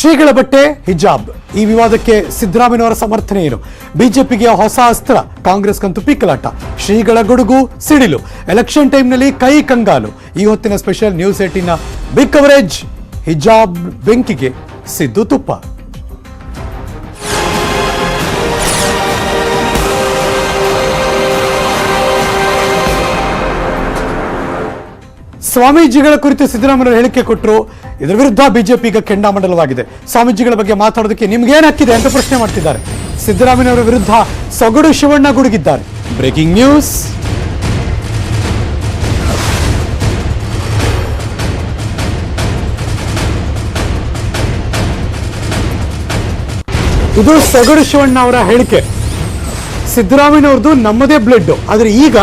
ಶ್ರೀಗಳ ಬಟ್ಟೆ ಹಿಜಾಬ್ ಈ ವಿವಾದಕ್ಕೆ ಸಿದ್ದರಾಮಯ್ಯನವರ ಸಮರ್ಥನೆ ಏನು? ಬಿಜೆಪಿಗೆ ಹೊಸ ಅಸ್ತ್ರ, ಕಾಂಗ್ರೆಸ್ಗಂತೂ ಪೀಕಲಾಟ. ಶ್ರೀಗಳ ಗುಡುಗು ಸಿಡಿಲು, ಎಲೆಕ್ಷನ್ ಟೈಮ್ನಲ್ಲಿ ಕೈ ಕಂಗಾಲು. ಈ ಹೊತ್ತಿನ ಸ್ಪೆಷಲ್ ನ್ಯೂಸ್ 18ನ ಬಿಗ್ ಕವರೇಜ್. ಹಿಜಾಬ್ ಬೆಂಕಿಗೆ ಸಿದ್ದು ತುಪ್ಪ. ಸ್ವಾಮೀಜಿಗಳ ಕುರಿತು ಸಿದ್ದರಾಮಯ್ಯ ಹೇಳಿಕೆ ಕೊಟ್ಟರು. ಇದರ ವಿರುದ್ಧ ಬಿಜೆಪಿ ಈಗ ಕೆಂಡಾಮಂಡಲವಾಗಿದೆ. ಸ್ವಾಮೀಜಿಗಳ ಬಗ್ಗೆ ಮಾತಾಡೋದಕ್ಕೆ ನಿಮ್ಗೇನ್ ಹಕ್ಕಿದೆ ಅಂತ ಪ್ರಶ್ನೆ ಮಾಡ್ತಿದ್ದಾರೆ. ಸಿದ್ದರಾಮಯ್ಯವರ ವಿರುದ್ಧ ಸೊಗಡು ಶಿವಣ್ಣ ಗುಡುಗಿದ್ದಾರೆ. Breaking news. ಇದು ಸೊಗಡು ಶಿವಣ್ಣ ಅವರ ಹೇಳಿಕೆ. ಸಿದ್ದರಾಮಯ್ಯನವ್ರದ್ದು ನಮ್ಮದೇ ಬ್ಲಡ್, ಆದ್ರೆ ಈಗ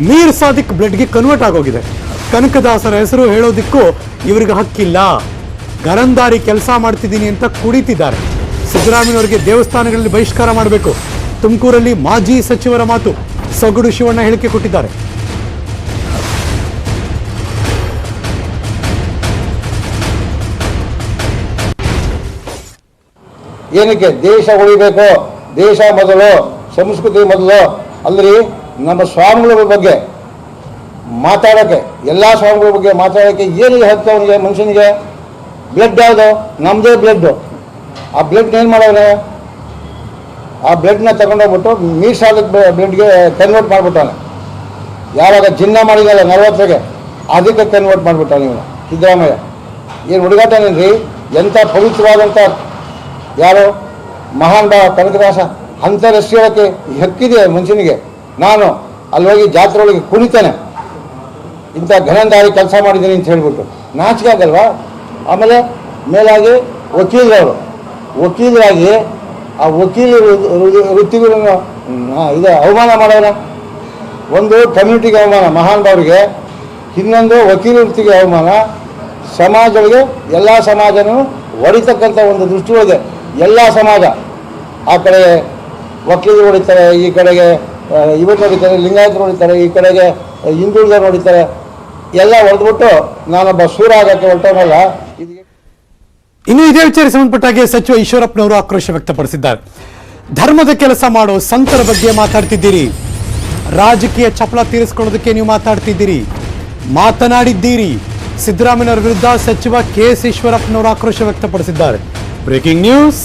ಮೀರ್ ಸಾದಿಕ್ ಬ್ಲಡ್ಗೆ ಕನ್ವರ್ಟ್ ಆಗೋಗಿದೆ. ಕನಕದಾಸರ ಹೆಸರು ಹೇಳೋದಿಕ್ಕೂ ಇವರಿಗೆ ಹಕ್ಕಿಲ್ಲ. ಗರಂದಾರಿ ಕೆಲಸ ಮಾಡ್ತಿದ್ದೀನಿ ಅಂತ ಕುಡಿತಿದ್ದಾರೆ. ಸಿದ್ದರಾಮಯ್ಯನವರಿಗೆ ದೇವಸ್ಥಾನಗಳಲ್ಲಿ ಬಹಿಷ್ಕಾರ ಮಾಡಬೇಕು. ತುಮಕೂರಲ್ಲಿ ಮಾಜಿ ಸಚಿವರ ಮಾತು. ಸೊಗಡು ಶಿವಣ್ಣ ಹೇಳಿಕೆ ಕೊಟ್ಟಿದ್ದಾರೆ. ಏನಕ್ಕೆ ದೇಶ ಉಳಿಬೇಕು, ದೇಶ ಮೊದಲು, ಸಂಸ್ಕೃತಿ ಮೊದಲು ಅಲ್ರಿ. ನಮ್ಮ ಸ್ವಾಮಿಗಳ ಬಗ್ಗೆ ಮಾತಾಡೋಕ್ಕೆ, ಎಲ್ಲ ಸ್ವಾಮಿಗಳ ಬಗ್ಗೆ ಮಾತಾಡೋಕ್ಕೆ ಏನಿಗೆ ಹತ್ತು ಅವನಿಗೆ? ಮನುಷ್ಯನಿಗೆ ಬ್ಲಡ್ ಯಾವುದು? ನಮ್ಮದೇ ಬ್ಲಡ್ಡು. ಆ ಬ್ಲಡ್ ಏನು ಮಾಡೋನೆ? ಆ ಬ್ಲಡ್ನ ತಗೊಂಡೋಗ್ಬಿಟ್ಟು ಮೀಸಾಲಕ್ಕೆ ಬ್ಲಡ್ಗೆ ಕನ್ವರ್ಟ್ ಮಾಡಿಬಿಟ್ಟಾನೆ. ಯಾವಾಗ ಜಿನ್ನ ಮಾಡಿದಲ್ಲ 40ಗೆ, ಅದಕ್ಕೆ ಕನ್ವರ್ಟ್ ಮಾಡಿಬಿಟ್ಟಾನೆ ಇವನು ಸಿದ್ದರಾಮಯ್ಯ. ಏನು ಹುಡುಗಾಟನೇನ್ರಿ? ಎಂಥ ಪವಿತ್ರವಾದಂಥ ಯಾರು ಮಹಾನ್ ಭಾವ ಕನಕದಾಸ ಅಂತಾರಾಷ್ಟ್ರೀಯ ಹೇಳೋಕ್ಕೆ ಹಕ್ಕಿದೆ ಮನುಷ್ಯನಿಗೆ. ನಾನು ಅಲ್ಲಿ ಹೋಗಿ ಜಾತ್ರೆ ಒಳಗೆ ಕುಣಿತಾನೆ, ಇಂಥ ಘನಂದಾರಿ ಕೆಲಸ ಮಾಡಿದ್ದೀನಿ ಅಂತ ಹೇಳ್ಬಿಟ್ಟು ನಾಚಿಕೆ ಆಗಲ್ವಾ? ಆಮೇಲೆ ಮೇಲಾಗಿ ವಕೀಲರಾಗಿ ಆ ವಕೀಲ ವೃತ್ತಿಗಳನ್ನು ಇದು ಅವಮಾನ ಮಾಡೋಣ. ಒಂದು ಕಮ್ಯುನಿಟಿಗೆ ಅವಮಾನ ಮಹಾನ್ ಭಾವರಿಗೆ, ಇನ್ನೊಂದು ವಕೀಲ ವೃತ್ತಿಗೆ ಅವಮಾನ. ಸಮಾಜಗಳಿಗೆ ಎಲ್ಲ ಸಮಾಜನೂ ಹೊಡಿತಕ್ಕಂಥ ಒಂದು ದೃಷ್ಟಿ ಒಳಗೆ ಎಲ್ಲ ಸಮಾಜ, ಆ ಕಡೆ ವಕೀಲರು ಹೊಡಿತಾರೆ, ಈ ಕಡೆಗೆ ಇವತ್ತು ಹೊಡಿತಾರೆ, ಲಿಂಗಾಯತರು ಹೊಡಿತಾರೆ, ಈ ಕಡೆಗೆ ಹಿಂದುಳಿದವರು ಹೊಡಿತಾರೆ. ಎಲ್ಲ ಹೊಡೆದ್ಬಿಟ್ಟು ನಾನೊಬ್ಬ ಸೂರ ಆಗಕ್ಕೆ ಹೊರಟವನಲ್ಲ. ಇನ್ನು ಇದೇ ವಿಚಾರ ಸಂಬಂಧಪಟ್ಟಾಗೆ ಸಚಿವ ಈಶ್ವರಪ್ಪನವರು ಆಕ್ರೋಶ ವ್ಯಕ್ತಪಡಿಸಿದ್ದಾರೆ. ಧರ್ಮದ ಕೆಲಸ ಮಾಡೋ ಸಂತರ ಬಗ್ಗೆ ಮಾತಾಡ್ತಿದ್ದೀರಿ, ರಾಜಕೀಯ ಚಪಲ ತೀರಿಸಿಕೊಳ್ಳೋದಕ್ಕೆ ನೀವು ಮಾತನಾಡಿದ್ದೀರಿ. ಸಿದ್ದರಾಮಯ್ಯನವರ ವಿರುದ್ಧ ಸಚಿವ KS ಈಶ್ವರಪ್ಪನವರು ಆಕ್ರೋಶ ವ್ಯಕ್ತಪಡಿಸಿದ್ದಾರೆ. Breaking news.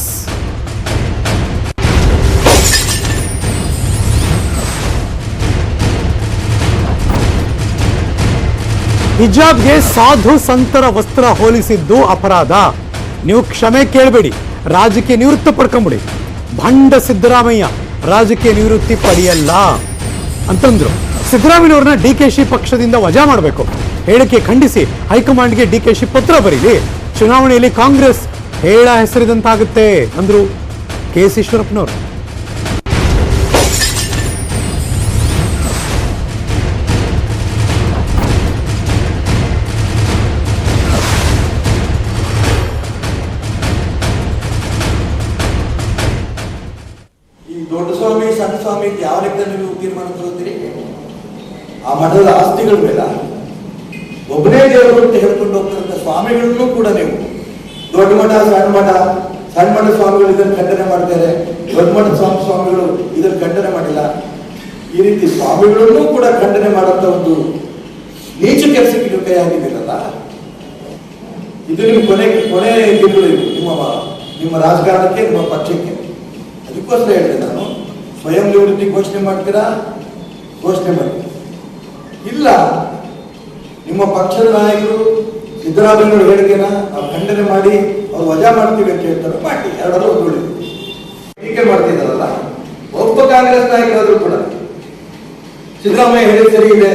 ಹಿಜಾಬ್ಗೆ ಸಾಧು ಸಂತರ ವಸ್ತ್ರ ಹೋಲಿಸಿದ್ದು ಅಪರಾಧ, ನೀವು ಕ್ಷಮೆ ಕೇಳಬೇಡಿ, ರಾಜಕೀಯ ನಿವೃತ್ತಿ ಪಡ್ಕೊಂಬಿಡಿ. ಭಂಡ ಸಿದ್ದರಾಮಯ್ಯ ರಾಜಕೀಯ ನಿವೃತ್ತಿ ಪಡೆಯಲ್ಲ ಅಂತಂದ್ರು. ಸಿದ್ದರಾಮಯ್ಯವ್ರನ್ನ DKC ಪಕ್ಷದಿಂದ ವಜಾ ಮಾಡಬೇಕು. ಹೇಳಿಕೆ ಖಂಡಿಸಿ ಹೈಕಮಾಂಡ್ಗೆ DKC ಪತ್ರ ಬರೀಲಿ. ಚುನಾವಣೆಯಲ್ಲಿ ಕಾಂಗ್ರೆಸ್ ಹೇಳ ಹೆಸರಿದಂತಾಗುತ್ತೆ ಅಂದ್ರು KS ಈಶ್ವರಪ್ಪನವರು. ದೊಡ್ಡ ಸ್ವಾಮಿ ಸಣ್ಣ ಸ್ವಾಮಿ ಯಾವ ಲೆಕ್ಕದಲ್ಲಿ ನೀವು ತೀರ್ಮಾನ ತಗೋತೀರಿ? ಆ ಮಠದ ಆಸ್ತಿಗಳ ಮೇಲೆ ಒಬ್ಬನೇ ದೇವರು ಅಂತ ಹೇಳ್ಕೊಂಡು ಹೋಗ್ತಿರಂತ ಸ್ವಾಮಿಗಳನ್ನು ಕೂಡ ನೀವು ದೊಡ್ಡ ಮಠ ಸಣ್ಣ ಮಠ ಸ್ವಾಮಿಗಳು ಇದನ್ನು ಖಂಡನೆ ಮಾಡ್ತಾರೆ, ದೊಡ್ಡ ಮಠದ ಸ್ವಾಮಿಗಳು ಇದನ್ನು ಖಂಡನೆ ಮಾಡಿಲ್ಲ. ಈ ರೀತಿ ಸ್ವಾಮಿಗಳನ್ನು ಕೂಡ ಖಂಡನೆ ಮಾಡುವಂತ ಒಂದು ನೀಚ ಕೆಲಸಕ್ಕೆ ನೀವು ಕೈ ಹಾಕಿದ್ದೀರಲ್ಲ, ಇದು ನಿಮ್ಮ ಕೊನೆ ಗೆಲುವು ನಿಮ್ಮ ರಾಜಕಾರಣಕ್ಕೆ, ನಿಮ್ಮ ಪಕ್ಷಕ್ಕೆ. ಅದಕ್ಕೋಸ್ಕರ ಹೇಳಿದೆ ನಾನು, ಸ್ವಯಂ ನಿವೃತ್ತಿ ಘೋಷಣೆ ಮಾಡ್ತೀರಾ, ಘೋಷಣೆ ಮಾಡಿ. ಇಲ್ಲ, ನಿಮ್ಮ ಪಕ್ಷದ ನಾಯಕರು ಸಿದ್ದರಾಮಯ್ಯನವರ ಹೇಳಿಕೆನ ನಾವು ಖಂಡನೆ ಮಾಡಿ ಅವ್ರು ವಜಾ ಮಾಡ್ತೀವಿ ಅಂತ ಹೇಳ್ತಾರೆ, ಮಾಡಿ. ಎರಡರೂ ಒಳ್ಳೆಯದು. ಟೀಕೆ ಮಾಡ್ತಿದ್ದಾರಲ್ಲ, ಒಬ್ಬ ಕಾಂಗ್ರೆಸ್ ನಾಯಕರಾದ್ರೂ ಕೂಡ ಸಿದ್ದರಾಮಯ್ಯ ಹೇಳಿ ಸರಿ ಇದೆ,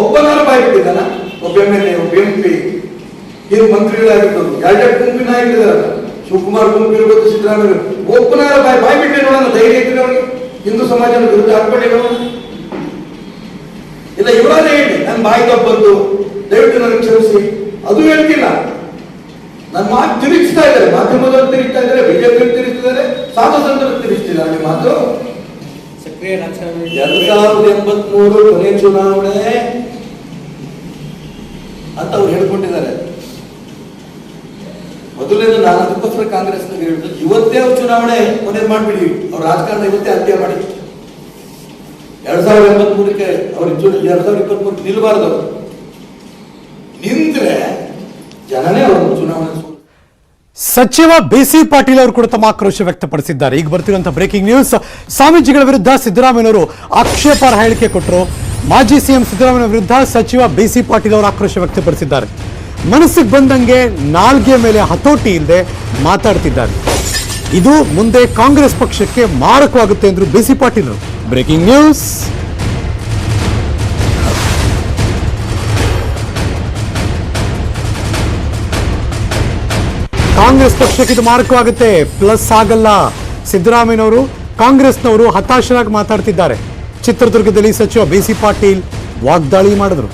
ಒಬ್ಬನಾರು ಬಾಯ್ಬಿಟ್ಟಿದ್ದಾನ? ಒಬ್ಬ MLA, ಒಬ್ಬ MP, ಇದು ಮಂತ್ರಿಗಳಾಗಿರ್ಬೋದು, ಎರಡೆರಡು ಗುಂಪಿನ ನಾಯಕರಿದ್ದಾರಲ್ಲ, ಶಿವಕುಮಾರ್ ಗುಂಪು ಇರ್ಬೋದು, ಸಿದ್ದರಾಮಯ್ಯ ಒಬ್ಬನಾರ ಬಾಯ್ ಬಿಟ್ಟೆ ನೋಡೋಣ, ಧೈರ್ಯ ಇದ್ರೆ ಅವನಿಗೆ ಹಿಂದೂ ಸಮಾಜದ ವಿರುದ್ಧ ಹಾಕ್ಬೇಡಿ ನೋಡೋಣ. ಇಲ್ಲ, ಇವರನ್ನೇ ಹೇಳಿ ನನ್ನ ಬಾಯಿ ತಪ್ಪದ್ದು, ದಯವಿಟ್ಟು ನನಗೆ ಕ್ಷಮಿಸಿ, ಅದು ಹೇಳ್ತಿಲ್ಲ. ನನ್ನ ಮಾತು ತಿರುಗಿಸ್ತಾ ಇದ್ದಾರೆ, ಮಾಧ್ಯಮದವರು ತಿರುಗಿಸ್ತಾ ಇದ್ದಾರೆ, ಬಿಜೆಪಿ ತಿರುಗಿಸ್ತಿದ್ದಾರೆ, ಸಾಧು ಸಂತರು ತಿರುಗಿಸ್ತಿದ್ದಾರೆ. ನಿಮ್ಮ ಮಾತು 2083 ಕೊನೆ ಚುನಾವಣೆ ಅಂತ ಅವ್ರು ಹೇಳ್ಕೊಂಡಿದ್ದಾರೆ. ಮೊದಲನೇದು ನಾನು ಅದಕ್ಕೋಸ್ಕರ ಕಾಂಗ್ರೆಸ್ನಾಗ ಹೇಳಿದ್ರು, ಇವತ್ತೇ ಅವ್ರು ಚುನಾವಣೆ ಕೊನೆದು ಮಾಡಿಬಿಡಿ, ಅವ್ರ ರಾಜಕಾರಣ ಇವತ್ತೇ ಅಂತ್ಯ ಮಾಡಿ. 2023ಕ್ಕೆ ಅವ್ರು 2023 ನಿಲ್ಬಾರ್ದು. ಅವರು ನಿಂತ್ರೆ ಜನನೇ ಅವರು ಚುನಾವಣೆ. ಸಚಿವ ಬಿಸಿ ಪಾಟೀಲ್ ಅವರು ಕೂಡ ತಮ್ಮ ಆಕ್ರೋಶ ವ್ಯಕ್ತಪಡಿಸಿದ್ದಾರೆ. ಈಗ ಬರ್ತಿರುವಂತಹ ಬ್ರೇಕಿಂಗ್ ನ್ಯೂಸ್, ಸ್ವಾಮೀಜಿಗಳ ವಿರುದ್ಧ ಸಿದ್ದರಾಮಯ್ಯನವರು ಆಕ್ಷೇಪಾರ್ಹ ಹೇಳಿಕೆ ಕೊಟ್ಟರು. ಮಾಜಿ ಸಿಎಂ ಸಿದ್ದರಾಮಯ್ಯ ವಿರುದ್ಧ ಸಚಿವ ಬಿಸಿ ಪಾಟೀಲ್ ಅವರು ಆಕ್ರೋಶ ವ್ಯಕ್ತಪಡಿಸಿದ್ದಾರೆ. ಮನಸ್ಸಿಗೆ ಬಂದಂಗೆ ನಾಲ್ಗೆ ಮೇಲೆ ಹತೋಟಿ ಇಲ್ಲದೆ ಮಾತಾಡ್ತಿದ್ದಾರೆ. ಇದು ಮುಂದೆ ಕಾಂಗ್ರೆಸ್ ಪಕ್ಷಕ್ಕೆ ಮಾರಕವಾಗುತ್ತೆ ಎಂದರು ಬಿಸಿ ಪಾಟೀಲ್ ಅವರು. Breaking news. ಕಾಂಗ್ರೆಸ್ ಪಕ್ಷಕ್ಕೆ ಇದು ಮಾರಕವಾಗುತ್ತೆ, ಪ್ಲಸ್ ಆಗಲ್ಲ. ಸಿದ್ದರಾಮಯ್ಯನವರು ಕಾಂಗ್ರೆಸ್ನವರು ಹತಾಶರಾಗಿ ಮಾತಾಡ್ತಿದ್ದಾರೆ. ಚಿತ್ರದುರ್ಗದಲ್ಲಿ ಸಚಿವ ಬಿಸಿ ಪಾಟೀಲ್ ವಾಗ್ದಾಳಿ ಮಾಡಿದ್ರು.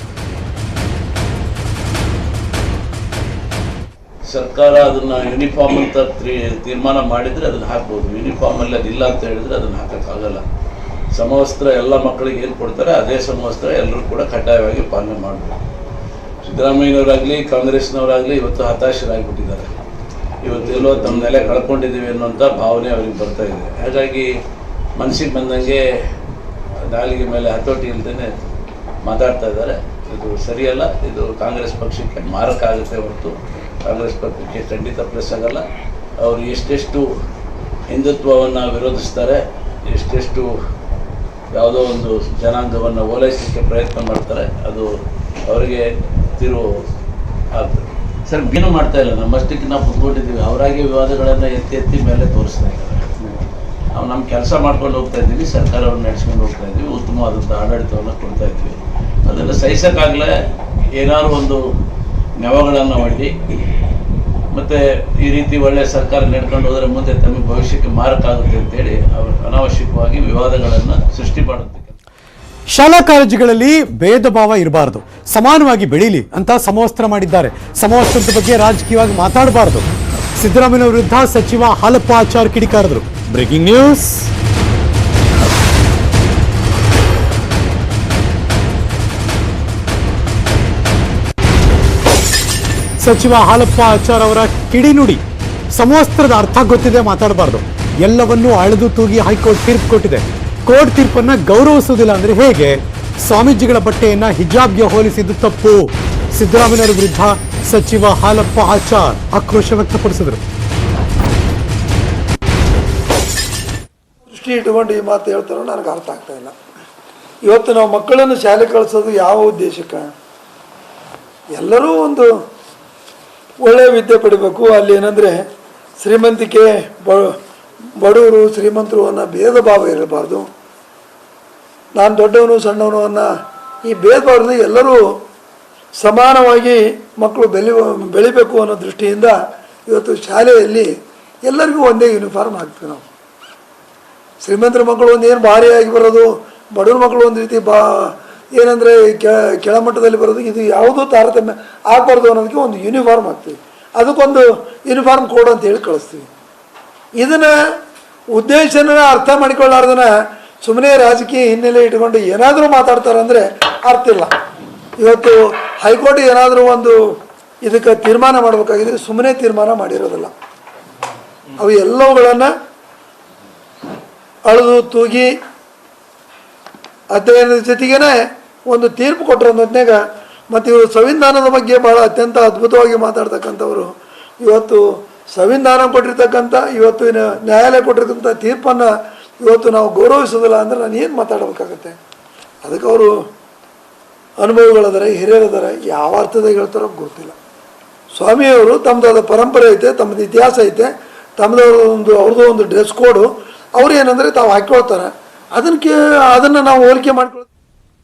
ಸರ್ಕಾರ ಅದನ್ನ ಯೂನಿಫಾರ್ಮ್ ಅಂತ ತೀರ್ಮಾನ ಮಾಡಿದ್ರೆ ಅದನ್ನ ಹಾಕ್ಬೋದು. ಯೂನಿಫಾರ್ಮ್ ಅಲ್ಲಿ ಅದಿಲ್ಲ ಅಂತ ಹೇಳಿದ್ರೆ ಅದನ್ನ ಹಾಕಕ್ಕಾಗಲ್ಲ. ಸಮವಸ್ತ್ರ ಎಲ್ಲ ಮಕ್ಕಳಿಗೆ ಏನು ಕೊಡ್ತಾರೆ ಅದೇ ಸಮವಸ್ತ್ರ ಎಲ್ಲರೂ ಕೂಡ ಕಡ್ಡಾಯವಾಗಿ ಪಾಲನೆ ಮಾಡಬೇಕು. ಸಿದ್ದರಾಮಯ್ಯನವರಾಗಲಿ ಕಾಂಗ್ರೆಸ್ನವರಾಗಲಿ ಇವತ್ತು ಹತಾಶರಾಗಿಬಿಟ್ಟಿದ್ದಾರೆ. ಇವತ್ತೆಲ್ಲೋ ತಮ್ಮ ನೆಲೆ ಕಳ್ಕೊಂಡಿದ್ದೀವಿ ಅನ್ನೋಂಥ ಭಾವನೆ ಅವ್ರಿಗೆ ಬರ್ತಾ ಇದೆ. ಹಾಗಾಗಿ ಮನಸ್ಸಿಗೆ ಬಂದಂಗೆ ನಾಲಿಗೆ ಮೇಲೆ ಹತೋಟಿ ಇಲ್ಲದೇ ಮಾತಾಡ್ತಾ ಇದ್ದಾರೆ. ಇದು ಸರಿಯಲ್ಲ. ಇದು ಕಾಂಗ್ರೆಸ್ ಪಕ್ಷಕ್ಕೆ ಮಾರಕ ಆಗುತ್ತೆ ಹೊರತು ಕಾಂಗ್ರೆಸ್ ಪಕ್ಷಕ್ಕೆ ಖಂಡಿತ ಪ್ಲಸ್ ಆಗಲ್ಲ. ಅವರು ಎಷ್ಟೆಷ್ಟು ಹಿಂದುತ್ವವನ್ನು ವಿರೋಧಿಸ್ತಾರೆ, ಎಷ್ಟೆಷ್ಟು ಯಾವುದೋ ಒಂದು ಜನಾಂಗವನ್ನು ಓಲೈಸಲಿಕ್ಕೆ ಪ್ರಯತ್ನ ಮಾಡ್ತಾರೆ, ಅದು ಅವರಿಗೆ ತಿರುವು ಆಗ್ತದೆ. ಸರ್ ಏನು ಮಾಡ್ತಾ ಇಲ್ಲ, ನಮ್ಮಷ್ಟಕ್ಕೆ ನಾವು ಕುತ್ಕೊಂಡಿದ್ದೀವಿ. ಅವರಾಗಿ ವಿವಾದಗಳನ್ನು ಎತ್ತಿ ಮೇಲೆ ತೋರಿಸ್ತಾ ಇದ್ದಾರೆ. ನಾವು ನಮ್ಮ ಕೆಲಸ ಮಾಡ್ಕೊಂಡು ಹೋಗ್ತಾ ಇದ್ದೀವಿ, ಸರ್ಕಾರವನ್ನು ನಡೆಸ್ಕೊಂಡು ಹೋಗ್ತಾ ಇದ್ದೀವಿ, ಉತ್ತಮವಾದಂಥ ಆಡಳಿತವನ್ನು ಕೊಡ್ತಾ ಇದ್ದೀವಿ. ಅದನ್ನು ಸಹಿಸೋಕ್ಕಾಗಲೇ ಏನಾದ್ರು ಒಂದು ನೆವಗಳನ್ನು ಒಡ್ಡಿ ಮತ್ತು ಈ ರೀತಿ ಒಳ್ಳೆಯ ಸರ್ಕಾರ ನಡ್ಕೊಂಡು ಹೋದರೆ ಮುಂದೆ ತಮಗೆ ಭವಿಷ್ಯಕ್ಕೆ ಮಾರಕ ಆಗುತ್ತೆ ಅಂತೇಳಿ ಅವರು ಅನಾವಶ್ಯಕವಾಗಿ ವಿವಾದಗಳನ್ನು ಸೃಷ್ಟಿ ಮಾಡುತ್ತೆ. ಶಾಲಾ ಕಾಲೇಜುಗಳಲ್ಲಿ ಭೇದ ಭಾವ ಇರಬಾರದು, ಸಮಾನವಾಗಿ ಬೆಳೀಲಿ ಅಂತ ಸಮವಸ್ತ್ರ ಮಾಡಿದ್ದಾರೆ. ಸಮವಸ್ತ್ರದ ಬಗ್ಗೆ ರಾಜಕೀಯವಾಗಿ ಮಾತಾಡಬಾರದು. ಸಿದ್ದರಾಮಯ್ಯ ವಿರುದ್ಧ ಸಚಿವ ಹಾಲಪ್ಪ ಆಚಾರ್ ಕಿಡಿಕಾರದರು. Breaking news. ಸಚಿವ ಹಾಲಪ್ಪ ಆಚಾರ್ ಅವರ ಕಿಡಿನುಡಿ, ಸಮವಸ್ತ್ರದ ಅರ್ಥ ಗೊತ್ತಿದೆ, ಮಾತಾಡಬಾರ್ದು. ಎಲ್ಲವನ್ನೂ ಅಳೆದು ತೂಗಿ ಹೈಕೋರ್ಟ್ ತೀರ್ಪು ಕೊಟ್ಟಿದೆ. ಕೋರ್ಟ್ ತೀರ್ಪನ್ನ ಗೌರವಿಸುವುದಿಲ್ಲ ಅಂದ್ರೆ ಹೇಗೆ? ಸ್ವಾಮೀಜಿಗಳ ಬಟ್ಟೆಯನ್ನ ಹಿಜಾಬ್ಗೆ ಹೋಲಿಸಿದ್ದು ತಪ್ಪು. ಸಿದ್ದರಾಮಯ್ಯ ವಿರುದ್ಧ ಸಚಿವ ಹಾಲಪ್ಪ ಆಚಾರ್ ಆಕ್ರೋಶ ವ್ಯಕ್ತಪಡಿಸಿದರು. ದೃಷ್ಟಿ ಇಟ್ಕೊಂಡು ಈ ಮಾತು ಹೇಳ್ತಾರೋ ನನಗೆ ಅರ್ಥ ಆಗ್ತಾ ಇಲ್ಲ. ಇವತ್ತು ನಾವು ಮಕ್ಕಳನ್ನು ಶಾಲೆ ಕಳಿಸೋದು ಯಾವ ಉದ್ದೇಶಕ್ಕೆ? ಎಲ್ಲರೂ ಒಂದು ಒಳ್ಳೆಯ ವಿದ್ಯೆ ಪಡಿಬೇಕು. ಅಲ್ಲಿ ಏನಂದರೆ ಶ್ರೀಮಂತಿಕೆ, ಬಡವರು ಶ್ರೀಮಂತರು ಅನ್ನೋ ಭೇದ ಭಾವ ಇರಬಾರ್ದು. ನಾನು ದೊಡ್ಡವನು ಸಣ್ಣವನು ಅನ್ನೋ ಈ ಭೇದ ಭಾವದಿಂದ ಎಲ್ಲರೂ ಸಮಾನವಾಗಿ ಮಕ್ಕಳು ಬೆಳಿಬೇಕು ಅನ್ನೋ ದೃಷ್ಟಿಯಿಂದ ಇವತ್ತು ಶಾಲೆಯಲ್ಲಿ ಎಲ್ಲರಿಗೂ ಒಂದೇ ಯೂನಿಫಾರ್ಮ್ ಹಾಕ್ತೀವಿ ನಾವು. ಶ್ರೀಮಂತರ ಮಕ್ಕಳು ಒಂದು ಏನು ಭಾರಿಯಾಗಿ ಬರೋದು, ಬಡವ್ರ ಮಕ್ಕಳು ಒಂದು ರೀತಿ ಏನಂದರೆ ಕೆಳಮಟ್ಟದಲ್ಲಿ ಬರೋದು, ಇದು ಯಾವುದೂ ತಾರತಮ್ಯ ಆಗಬಾರ್ದು ಅನ್ನೋದಕ್ಕೆ ಒಂದು ಯೂನಿಫಾರ್ಮ್ ಹಾಕ್ತೀವಿ. ಅದಕ್ಕೊಂದು ಯೂನಿಫಾರ್ಮ್ ಕೋಡ್ ಅಂತ ಹೇಳಿ ಕಳಿಸ್ತೀವಿ. ಇದನ್ನು ಉದ್ದೇಶನ ಅರ್ಥ ಮಾಡಿಕೊಳ್ಳಾರ್ದನ ಸುಮ್ಮನೆ ರಾಜಕೀಯ ಹಿನ್ನೆಲೆ ಇಟ್ಕೊಂಡು ಏನಾದರೂ ಮಾತಾಡ್ತಾರಂದರೆ ಅರ್ಥ ಇಲ್ಲ. ಇವತ್ತು ಹೈಕೋರ್ಟ್ ಏನಾದರೂ ಒಂದು ಇದಕ್ಕೆ ತೀರ್ಮಾನ ಮಾಡಬೇಕಾಗಿದ್ರೆ ಸುಮ್ಮನೆ ತೀರ್ಮಾನ ಮಾಡಿರೋದಿಲ್ಲ. ಅವು ಎಲ್ಲವುಗಳನ್ನು ಅಳೆದು ತೂಗಿ ಅಧ್ಯಯನದ ಜೊತೆಗೇ ಒಂದು ತೀರ್ಪು ಕೊಟ್ಟರು ಅನ್ನೋದ್ನಾಗ. ಮತ್ತು ಇವರು ಸಂವಿಧಾನದ ಬಗ್ಗೆ ಭಾಳ ಅತ್ಯಂತ ಅದ್ಭುತವಾಗಿ ಮಾತಾಡ್ತಕ್ಕಂಥವ್ರು. ಇವತ್ತು ಸಂವಿಧಾನ ಕೊಟ್ಟಿರ್ತಕ್ಕಂಥ, ಇವತ್ತು ನ್ಯಾಯಾಲಯ ಕೊಟ್ಟಿರ್ತಕ್ಕಂಥ ತೀರ್ಪನ್ನು ಇವತ್ತು ನಾವು ಗೌರವಿಸೋದಿಲ್ಲ ಅಂದರೆ ನಾನು ಏನು ಮಾತಾಡಬೇಕಾಗತ್ತೆ? ಅದಕ್ಕೆ ಅವರು ಅನುಭವಿಗಳಿದ್ದಾರೆ, ಹಿರಿಯರಿದ್ದಾರೆ, ಯಾವ ಅರ್ಥದಾಗ ಹೇಳ್ತಾರೋ ಗೊತ್ತಿಲ್ಲ. ಸ್ವಾಮಿಯವರು ತಮ್ಮದಾದ ಪರಂಪರೆ ಐತೆ, ತಮ್ಮದು ಇತಿಹಾಸ ಐತೆ, ಅವ್ರದ್ದು ಒಂದು ಡ್ರೆಸ್ ಕೋಡು. ಅವ್ರು ಏನಂದರೆ ತಾವು ಹಾಕ್ಕೊಳ್ತಾರೆ, ಅದನ್ನು ನಾವು ಹೋಲಿಕೆ ಮಾಡ್ಕೊಳ್ಳೋದು